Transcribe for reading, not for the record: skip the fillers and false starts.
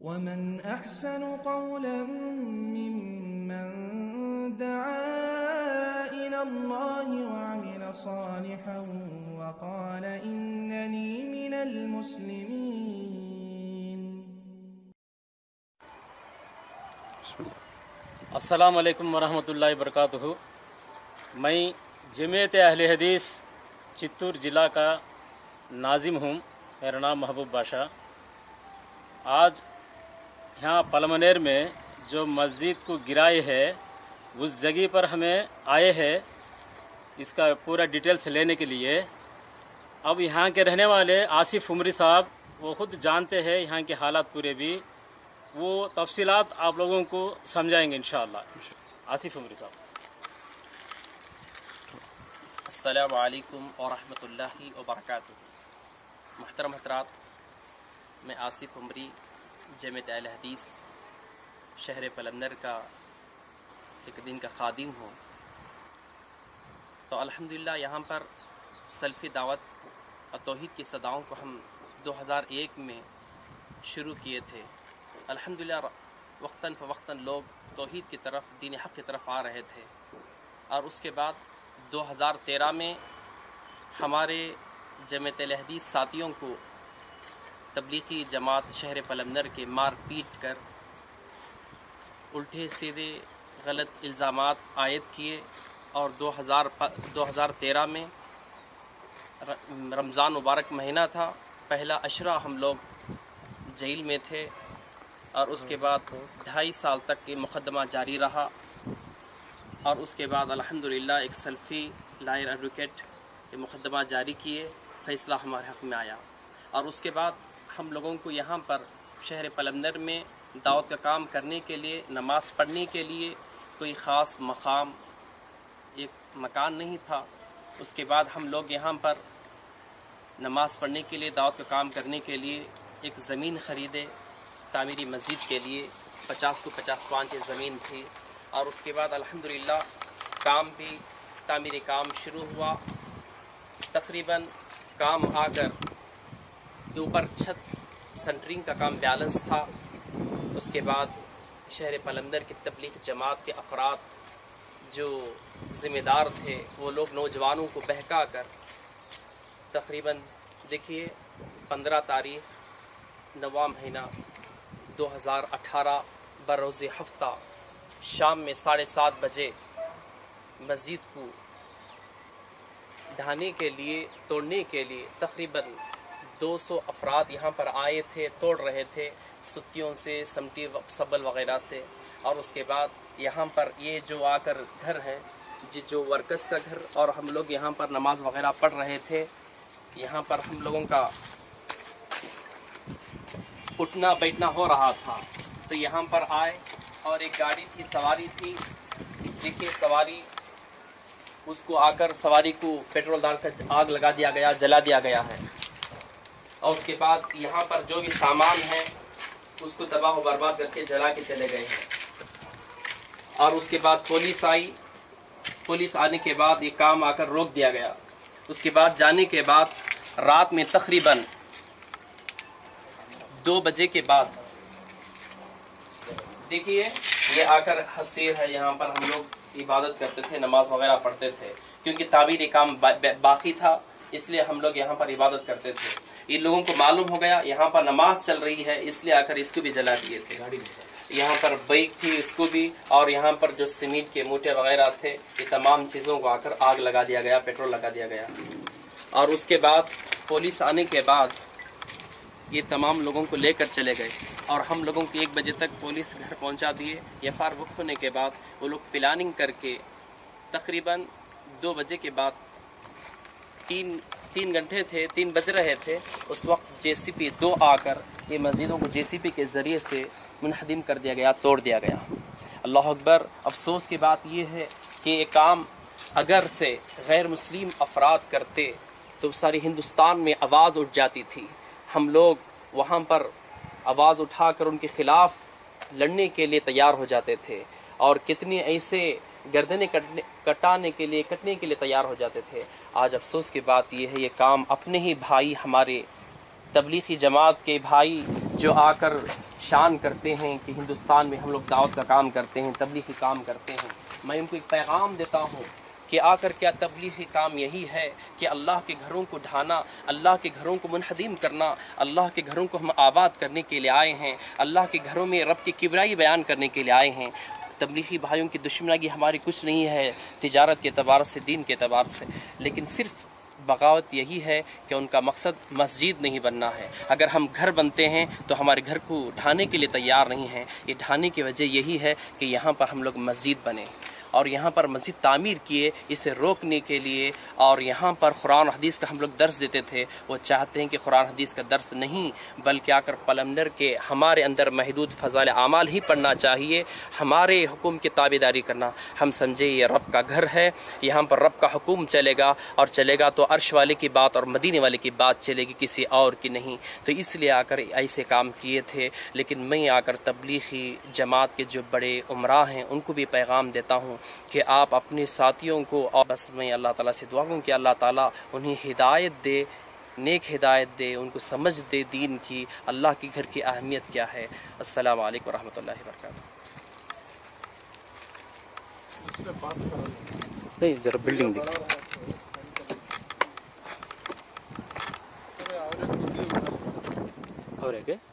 ومن أحسن قولا ممن دعا إلى الله وعمل صالحا وقال إنني من المسلمين. السلام علیکم ورحمۃ اللہ وبرکاتہ. میں جمعیت اہل حدیث چتور ضلع کا ناظم ہوں. میرا نام محبوب بادشاہ. آج یہاں پلمنیر میں جو مسجد کو گرائے ہے اس جگہ پر ہمیں آئے ہیں اس کا پورا ڈیٹیلز لینے کے لیے. اب یہاں کے رہنے والے آصف عمری صاحب وہ خود جانتے ہیں یہاں کے حالات پورے بھی، وہ تفصیلات آپ لوگوں کو سمجھائیں گے انشاءاللہ. آصف عمری صاحب. السلام علیکم ورحمۃ اللہ وبرکاتہ. محترم حضرات، میں آصف عمری جمعیت اہل حدیث شہر پلمنر کا ایک دن کا خادم ہوں. تو الحمدللہ یہاں پر سلفی دعوت اور توحید کی صداؤں کو ہم 2001 میں شروع کیے تھے. الحمدللہ وقتاً فوقتاً لوگ توحید کی طرف، دین حق کی طرف آ رہے تھے. اور اس کے بعد 2013 میں ہمارے جمعیت اہل حدیث ساتھیوں کو تبلیغی جماعت شہر پلمنر کے مار پیٹ کر الٹے سیدھے غلط الزامات عائد کیے. اور 2013 میں رمضان مبارک مہینہ تھا، پہلا عشرہ ہم لوگ جیل میں تھے. اور اس کے بعد 2.5 سال تک یہ مقدمہ جاری رہا. اور اس کے بعد الحمدللہ ایک سلفی لائر ایڈوکیٹ یہ مقدمہ جاری کیے، فیصلہ ہمارے حق میں آیا. اور اس کے بعد ہم لوگوں کو یہاں پر شہر پلمنر میں دعوت کا کام کرنے کے لیے، نماز پڑھنے کے لیے کوئی خاص مقام، ایک مکان نہیں تھا. اس کے بعد ہم لوگ یہاں پر نماز پڑھنے کے لیے، دعوت کا کام کرنے کے لیے ایک زمین خریدے تعمیری مسجد کے لیے. 50 کو 50 پانچ زمین تھی. اور اس کے بعد الحمدللہ کام بھی تعمیری کام شروع ہوا. تقریباً کام آ کر اوپر چھت سنٹرنگ کا کام بیلنس تھا. اس کے بعد شہر پلمنر کی تبلیغ جماعت کے افراد جو ذمہ دار تھے وہ لوگ نوجوانوں کو بہکا کر تقریباً دیکھیے 15 تاریخ نواں مہینہ 2018 بروز ہفتہ شام میں 7:30 بجے مسجد کو ڈھانے کے لیے، توڑنے کے لیے تقریباً 200 افراد یہاں پر آئے تھے، توڑ رہے تھے ستیوں سے، سمٹی سبل وغیرہ سے. اور اس کے بعد یہاں پر یہ جو آ کر گھر ہیں، جو ورکرس کا گھر، اور ہم لوگ یہاں پر نماز وغیرہ پڑھ رہے تھے. یہاں پر ہم لوگوں کا اٹھنا بیٹھنا ہو رہا تھا. تو یہاں پر آئے اور ایک گاڑی تھی، سواری تھی. دیکھیے سواری، اس کو آ کر سواری کو پیٹرول ڈال کر آگ لگا دیا گیا، جلا دیا گیا ہے. اور اس کے بعد یہاں پر جو بھی سامان ہے اس کو تباہ و برباد کر کے جلا کے چلے گئے ہیں. اور اس کے بعد پولیس آئی. پولیس آنے کے بعد یہ کام آ کر روک دیا گیا. اس کے بعد جانے کے بعد رات میں تقریباً 2 بجے کے بعد دیکھیے یہ آ کر حسیر ہے. یہاں پر ہم لوگ عبادت کرتے تھے، نماز وغیرہ پڑھتے تھے، کیونکہ تعمیری کام باقی تھا اس لیے ہم لوگ یہاں پر عبادت کرتے تھے. ان لوگوں کو معلوم ہو گیا یہاں پر نماز چل رہی ہے، اس لیے آ کر اس کو بھی جلا دیے تھے. یہاں پر بائک تھی اس کو بھی، اور یہاں پر جو سیمنٹ کے موٹے وغیرہ تھے یہ تمام چیزوں کو آ کر آگ لگا دیا گیا، پیٹرول لگا دیا گیا. اور اس کے بعد پولیس آنے کے بعد یہ تمام لوگوں کو لے کر چلے گئے. اور ہم لوگوں کو 1 بجے تک پولیس گھر پہنچا دیے. FR بک ہونے کے بعد وہ لوگ پلاننگ کر کے تقریباً 2 بجے کے بعد 3 گھنٹے تھے، 3 بج رہے تھے اس وقت JCP 2 آ کر یہ مسجدوں کو JCP کے ذریعے سے منہدم کر دیا گیا، توڑ دیا گیا. اللہ اکبر. افسوس کی بات یہ ہے کہ یہ کام اگر سے غیر مسلم افراد کرتے تو ساری ہندوستان میں آواز اٹھ جاتی تھی. ہم لوگ وہاں پر آواز اٹھا کر ان کے خلاف لڑنے کے لیے تیار ہو جاتے تھے، اور کتنے ایسے گردنیں کٹنے کے لیے تیار ہو جاتے تھے. آج افسوس کی بات یہ ہے یہ کام اپنے ہی بھائی، ہمارے تبلیغی جماعت کے بھائی جو آ کر پریشان کرتے ہیں کہ ہندوستان میں ہم لوگ دعوت کا کام کرتے ہیں، تبلیغی کام کرتے ہیں، میں ان کو ایک پیغام دیتا ہوں کہ آ کر کیا تبلیغی کام یہی ہے کہ اللہ کے گھروں کو ڈھانا، اللہ کے گھروں کو منہدم کرنا، اللہ کے گھروں کو ہم آباد کرنے کے لیے آئے ہیں، اللہ کے گھروں میں رب کی کبریائی بیان کرنے کے لیے آئے ہیں۔ تبلیغی بھائیوں کی دشمنی ہماری کچھ نہیں ہے تجارت کے اعتبار سے، دین کے اعتبار سے، لیکن صرف بغاوت یہی ہے کہ ان کا مقصد مسجد نہیں بننا ہے۔ اگر ہم گھر بنتے ہیں تو ہمارے گھر کو ڈھانے کے لیے تیار نہیں ہیں، یہ ڈھانے کی وجہ یہی ہے کہ یہاں پر ہم لوگ مسجد بنیں اور یہاں پر مسجد تعمیر کیے، اسے روکنے کے لیے، اور یہاں پر قرآن حدیث کا ہم لوگ درس دیتے تھے، وہ چاہتے ہیں کہ قرآن حدیث کا درس نہیں بلکہ آ کر پلمنر کے ہمارے اندر محدود فضائل اعمال ہی پڑھنا چاہیے، ہمارے حکم کی تابعداری کرنا۔ ہم سمجھے یہ رب کا گھر ہے، یہاں پر رب کا حکم چلے گا، اور چلے گا تو عرش والے کی بات اور مدینے والے کی بات چلے گی، کسی اور کی نہیں۔ تو اس لیے آ کر ایسے کام کیے تھے، لیکن میں آ کر تبلیغی جماعت کے جو بڑے عمراء ہیں ان کو بھی پیغام دیتا ہوں کہ آپ اپنے ساتھیوں کو، اور بس میں اللہ تعالیٰ سے دعا کروں کہ اللہ تعالیٰ انہیں ہدایت دے، نیک ہدایت دے، ان کو سمجھ دے دین کی، اللہ کے گھر کی اہمیت کیا ہے۔ السلام علیکم ورحمۃ اللہ وبرکاتہ۔ نہیں ذرا بلڈنگ اور ہے کیا؟